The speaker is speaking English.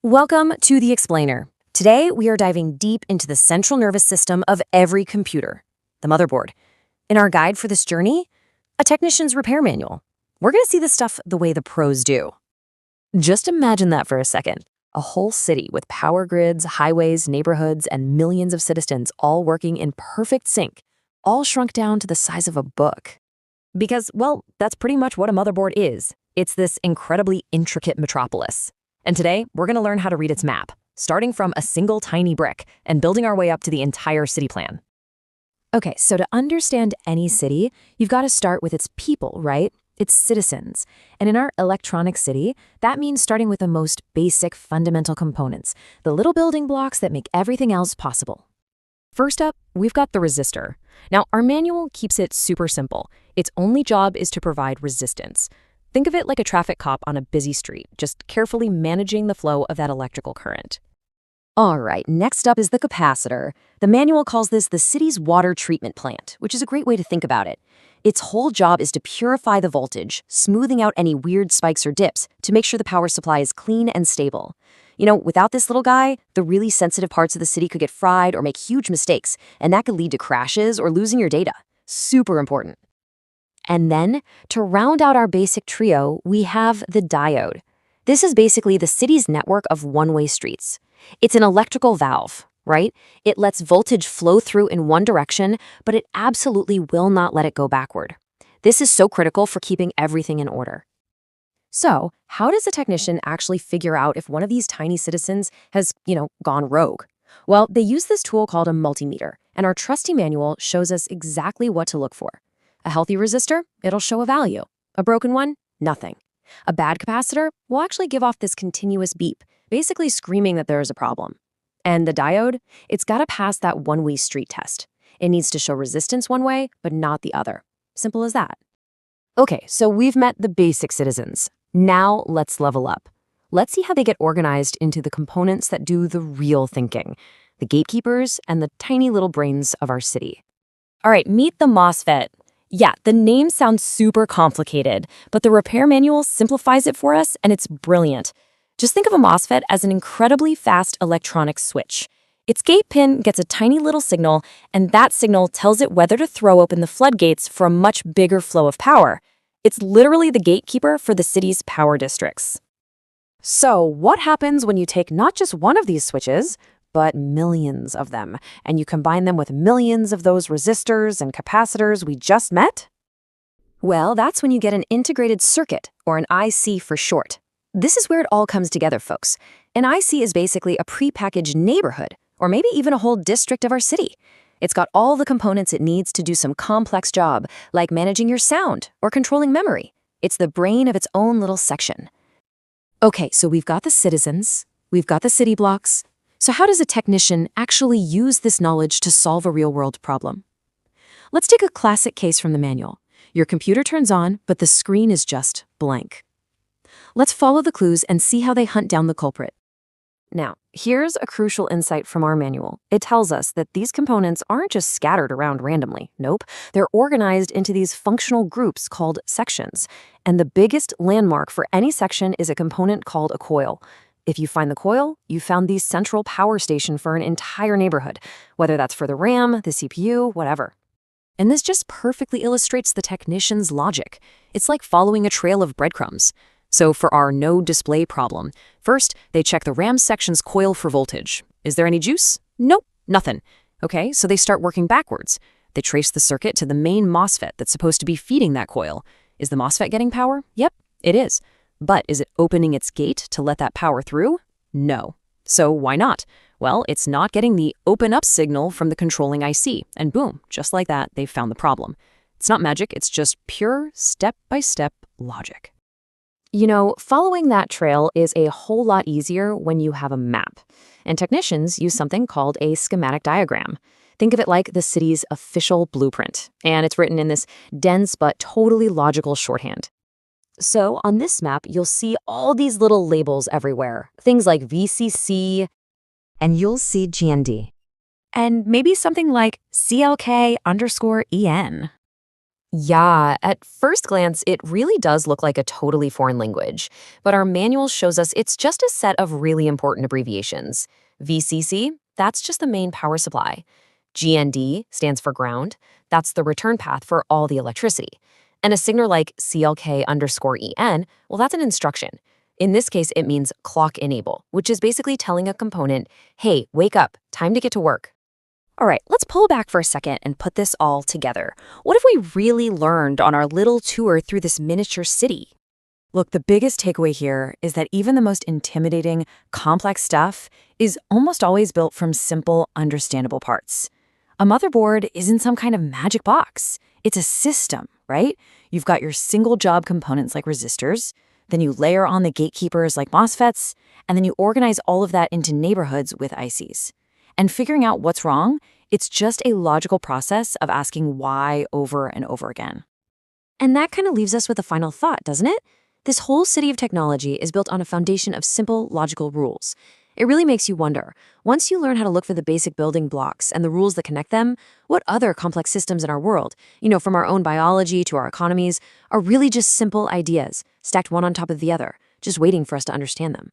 Welcome to The Explainer. Today, we are diving deep into the central nervous system of every computer, the motherboard. In our guide for this journey, a technician's repair manual. We're going to see this stuff the way the pros do. Just imagine that for a second. A whole city with power grids, highways, neighborhoods, and millions of citizens all working in perfect sync, all shrunk down to the size of a book. Because, well, that's pretty much what a motherboard is. It's this incredibly intricate metropolis. And today, we're going to learn how to read its map, starting from a single tiny brick and building our way up to the entire city plan. Okay, so to understand any city, you've got to start with its people, right? Its citizens. And in our electronic city, that means starting with the most basic fundamental components, the little building blocks that make everything else possible. First up, we've got the resistor. Now, our manual keeps it super simple. Its only job is to provide resistance. Think of it like a traffic cop on a busy street, just carefully managing the flow of that electrical current. All right, next up is the capacitor. The manual calls this the city's water treatment plant, which is a great way to think about it. Its whole job is to purify the voltage, smoothing out any weird spikes or dips to make sure the power supply is clean and stable. You know, without this little guy, the really sensitive parts of the city could get fried or make huge mistakes, and that could lead to crashes or losing your data. Super important. And then, to round out our basic trio, we have the diode. This is basically the city's network of one-way streets. It's an electrical valve, right? It lets voltage flow through in one direction, but it absolutely will not let it go backward. This is so critical for keeping everything in order. So, how does a technician actually figure out if one of these tiny citizens has, gone rogue? Well, they use this tool called a multimeter, and our trusty manual shows us exactly what to look for. A healthy resistor, it'll show a value. A broken one, nothing. A bad capacitor will actually give off this continuous beep, basically screaming that there is a problem. And the diode, it's got to pass that one-way street test. It needs to show resistance one way, but not the other. Simple as that. Okay, so we've met the basic citizens. Now let's level up. Let's see how they get organized into the components that do the real thinking, the gatekeepers and the tiny little brains of our city. All right, meet the MOSFET. Yeah, the name sounds super complicated, but the repair manual simplifies it for us, and it's brilliant. Just think of a MOSFET as an incredibly fast electronic switch. Its gate pin gets a tiny little signal, and that signal tells it whether to throw open the floodgates for a much bigger flow of power. It's literally the gatekeeper for the city's power districts. So, what happens when you take not just one of these switches, but millions of them, and you combine them with millions of those resistors and capacitors we just met? Well, that's when you get an integrated circuit, or an IC for short. This is where it all comes together, folks. An IC is basically a prepackaged neighborhood, or maybe even a whole district of our city. It's got all the components it needs to do some complex job, like managing your sound or controlling memory. It's the brain of its own little section. Okay, so we've got the citizens, we've got the city blocks. So how does a technician actually use this knowledge to solve a real-world problem? Let's take a classic case from the manual. Your computer turns on, but the screen is just blank. Let's follow the clues and see how they hunt down the culprit. Now, here's a crucial insight from our manual. It tells us that these components aren't just scattered around randomly. Nope, they're organized into these functional groups called sections. And the biggest landmark for any section is a component called a coil. If you find the coil, you found the central power station for an entire neighborhood, whether that's for the RAM, the CPU, whatever. And this just perfectly illustrates the technician's logic. It's like following a trail of breadcrumbs. So for our no display problem, first, they check the RAM section's coil for voltage. Is there any juice? Nope, nothing. Okay, so they start working backwards. They trace the circuit to the main MOSFET that's supposed to be feeding that coil. Is the MOSFET getting power? Yep, it is. But is it opening its gate to let that power through? No. So why not? Well, it's not getting the open up signal from the controlling IC. And boom, just like that, they've found the problem. It's not magic, it's just pure step-by-step logic. You know, following that trail is a whole lot easier when you have a map. And technicians use something called a schematic diagram. Think of it like the city's official blueprint. And it's written in this dense but totally logical shorthand. So on this map, you'll see all these little labels everywhere. Things like VCC, and you'll see GND. And maybe something like CLK_EN. Yeah, at first glance, it really does look like a totally foreign language, but our manual shows us it's just a set of really important abbreviations. VCC, that's just the main power supply. GND stands for ground, that's the return path for all the electricity. And a signal like CLK_EN, well, that's an instruction. In this case, it means clock enable, which is basically telling a component, hey, wake up, time to get to work. All right, let's pull back for a second and put this all together. What have we really learned on our little tour through this miniature city? Look, the biggest takeaway here is that even the most intimidating, complex stuff is almost always built from simple, understandable parts. A motherboard isn't some kind of magic box. It's a system, right? You've got your single job components like resistors, then you layer on the gatekeepers like MOSFETs, and then you organize all of that into neighborhoods with ICs. And figuring out what's wrong, it's just a logical process of asking why over and over again. And that kind of leaves us with a final thought, doesn't it? This whole city of technology is built on a foundation of simple, logical rules. It really makes you wonder, once you learn how to look for the basic building blocks and the rules that connect them, what other complex systems in our world, from our own biology to our economies, are really just simple ideas, stacked one on top of the other, just waiting for us to understand them.